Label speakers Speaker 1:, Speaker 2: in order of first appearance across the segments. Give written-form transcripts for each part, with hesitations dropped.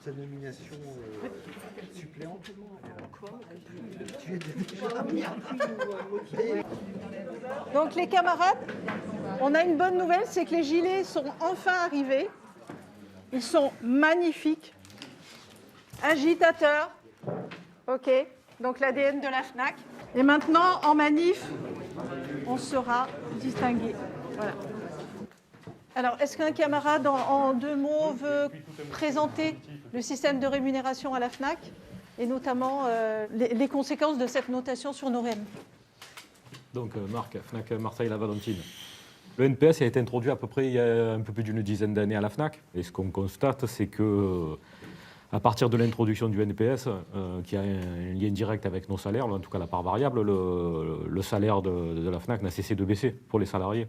Speaker 1: ta nomination suppléante.
Speaker 2: Donc les camarades, on a une bonne nouvelle, c'est que les gilets sont enfin arrivés. Ils sont magnifiques, agitateurs, ok, donc l'ADN de la FNAC. Et maintenant, en manif, on sera distingué. Voilà. Alors, est-ce qu'un camarade, en 2 mots, veut présenter le système de rémunération à la FNAC et notamment les conséquences de cette notation sur nos REM?
Speaker 3: Donc, Marc, FNAC Marseille-La-Valentine. Le NPS a été introduit à peu près il y a un peu plus d'une dizaine d'années à la FNAC. Et ce qu'on constate, c'est que à partir de l'introduction du NPS, qui a un lien direct avec nos salaires, en tout cas la part variable, le salaire de la FNAC n'a cessé de baisser pour les salariés.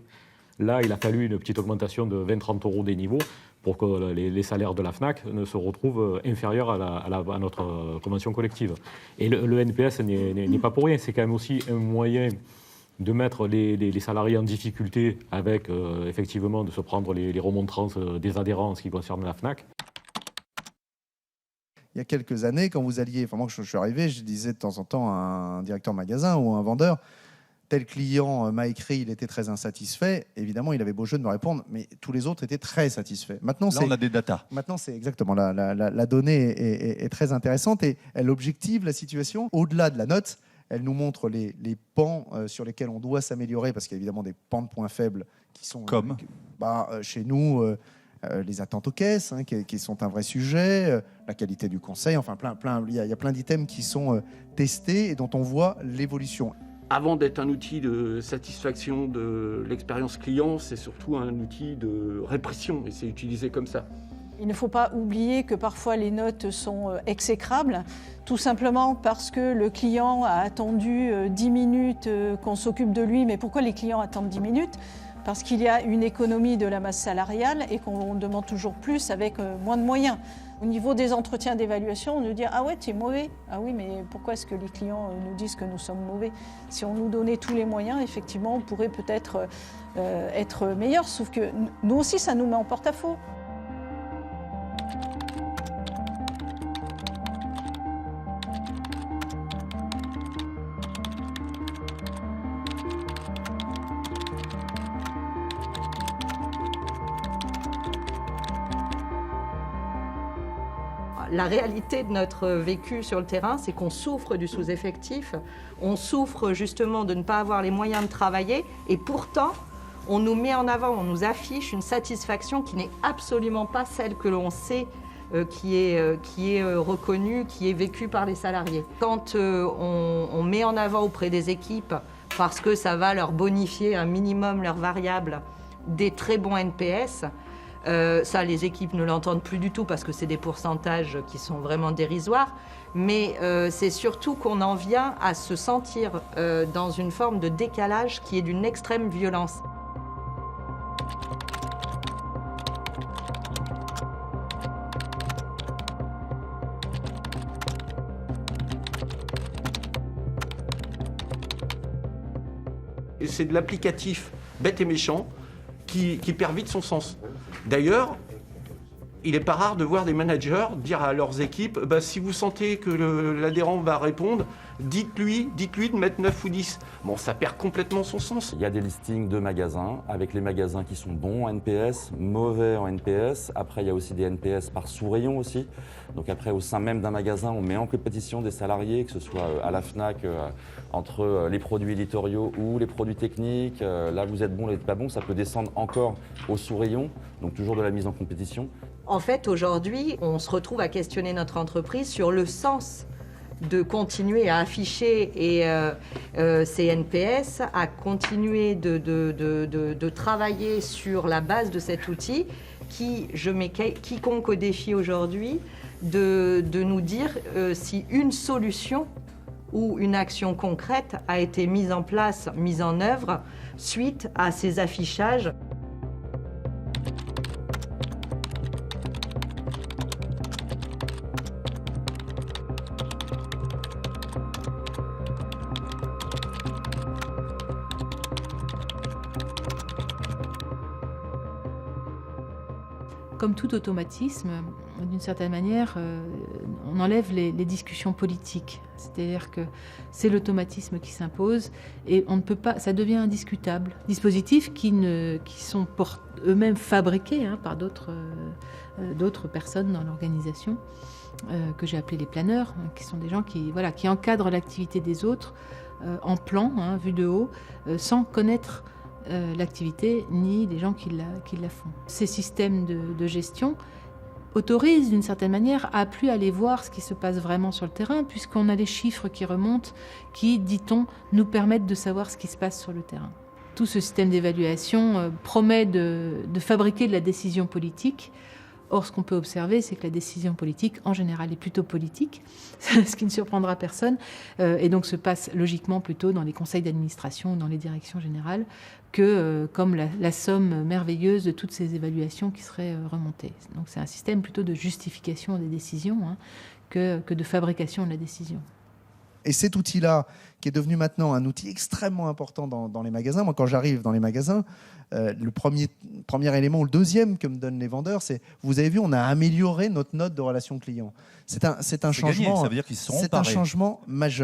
Speaker 3: Là, il a fallu une petite augmentation de 20-30 euros des niveaux pour que les salaires de la FNAC ne se retrouvent inférieurs à notre convention collective. Et le NPS n'est pas pour rien, c'est quand même aussi un moyen de mettre les salariés en difficulté avec, effectivement, de se prendre les remontrances des adhérents en ce qui concerne la FNAC.
Speaker 4: Il y a quelques années, quand vous alliez, enfin moi quand je suis arrivé, je disais de temps en temps à un directeur magasin ou à un vendeur, tel client m'a écrit, il était très insatisfait. Évidemment, il avait beau jeu de me répondre, mais tous les autres étaient très satisfaits. Maintenant,
Speaker 5: là, on a des datas.
Speaker 4: Maintenant, c'est exactement, la donnée est très intéressante et elle objective la situation. Au-delà de la note, elle nous montre les pans sur lesquels on doit s'améliorer, parce qu'il y a évidemment des pans de points faibles qui sont...
Speaker 5: Comme
Speaker 4: chez nous... les attentes aux caisses, qui sont un vrai sujet, la qualité du conseil, enfin il y a plein d'items qui sont testés et dont on voit l'évolution.
Speaker 6: Avant d'être un outil de satisfaction de l'expérience client, c'est surtout un outil de répression et c'est utilisé comme ça.
Speaker 2: Il ne faut pas oublier que parfois les notes sont exécrables, tout simplement parce que le client a attendu 10 minutes qu'on s'occupe de lui. Mais pourquoi les clients attendent 10 minutes ? Parce qu'il y a une économie de la masse salariale et qu'on demande toujours plus avec moins de moyens. Au niveau des entretiens d'évaluation, on nous dit « Ah ouais, tu es mauvais ». Ah oui, mais pourquoi est-ce que les clients nous disent que nous sommes mauvais ? Si on nous donnait tous les moyens, effectivement, on pourrait peut-être être meilleur. Sauf que nous aussi, ça nous met en porte-à-faux.
Speaker 7: La réalité de notre vécu sur le terrain, c'est qu'on souffre du sous-effectif, on souffre justement de ne pas avoir les moyens de travailler et pourtant, on nous met en avant, on nous affiche une satisfaction qui n'est absolument pas celle que l'on sait qui est reconnue, qui est vécue par les salariés. Quand on met en avant auprès des équipes, parce que ça va leur bonifier un minimum leurs variables, des très bons NPS, ça, les équipes ne l'entendent plus du tout parce que c'est des pourcentages qui sont vraiment dérisoires. Mais c'est surtout qu'on en vient à se sentir dans une forme de décalage qui est d'une extrême violence.
Speaker 6: Et c'est de l'applicatif bête et méchant qui perd vite son sens. D'ailleurs, il n'est pas rare de voir des managers dire à leurs équipes si vous sentez que l'adhérent va répondre, dites-lui de mettre 9 ou 10. Bon, ça perd complètement son sens.
Speaker 8: Il y a des listings de magasins, avec les magasins qui sont bons en NPS, mauvais en NPS. Après, il y a aussi des NPS par sous-rayon aussi. Donc après, au sein même d'un magasin, on met en compétition des salariés, que ce soit à la FNAC, entre les produits éditoriaux ou les produits techniques. Là, vous êtes bon, là, vous n'êtes pas bon. Ça peut descendre encore au sous-rayon, donc toujours de la mise en compétition.
Speaker 7: En fait, aujourd'hui, on se retrouve à questionner notre entreprise sur le sens de continuer à afficher ces NPS, à continuer de travailler sur la base de cet outil qui, je mets quiconque au défi aujourd'hui, de nous dire si une solution ou une action concrète a été mise en place, mise en œuvre suite à ces affichages.
Speaker 9: Comme tout automatisme,
Speaker 5: d'une certaine manière, on enlève les discussions politiques. C'est-à-dire que c'est l'automatisme qui s'impose et on ne peut pas, ça devient indiscutable. Dispositifs qui sont eux-mêmes fabriqués par d'autres personnes dans l'organisation, que j'ai appelés les planeurs, qui sont des gens qui encadrent l'activité des autres en plan, vu de haut, sans connaître l'activité ni les gens qui la font. Ces systèmes de gestion autorisent d'une certaine manière à plus aller voir ce qui se passe vraiment sur le terrain, puisqu'on a les chiffres qui remontent, qui, dit-on, nous permettent de savoir ce qui se passe sur le terrain. Tout ce système d'évaluation promet de fabriquer de la décision politique. Or, ce qu'on peut observer, c'est que la décision politique, en général, est plutôt politique, ce qui ne surprendra personne, et donc se passe logiquement plutôt dans les conseils d'administration, dans les directions générales, que comme la somme merveilleuse de toutes ces évaluations qui seraient remontées. Donc c'est un système plutôt de justification des décisions que de fabrication de la décision.
Speaker 4: Et cet outil-là, qui est devenu maintenant un outil extrêmement important dans les magasins, moi quand j'arrive dans les magasins, le premier élément, ou le deuxième que me donnent les vendeurs, c'est, vous avez vu, on a amélioré notre note de relation client. C'est un changement,
Speaker 9: gagné, ça veut dire qu'ils se sont
Speaker 4: c'est un changement majeur.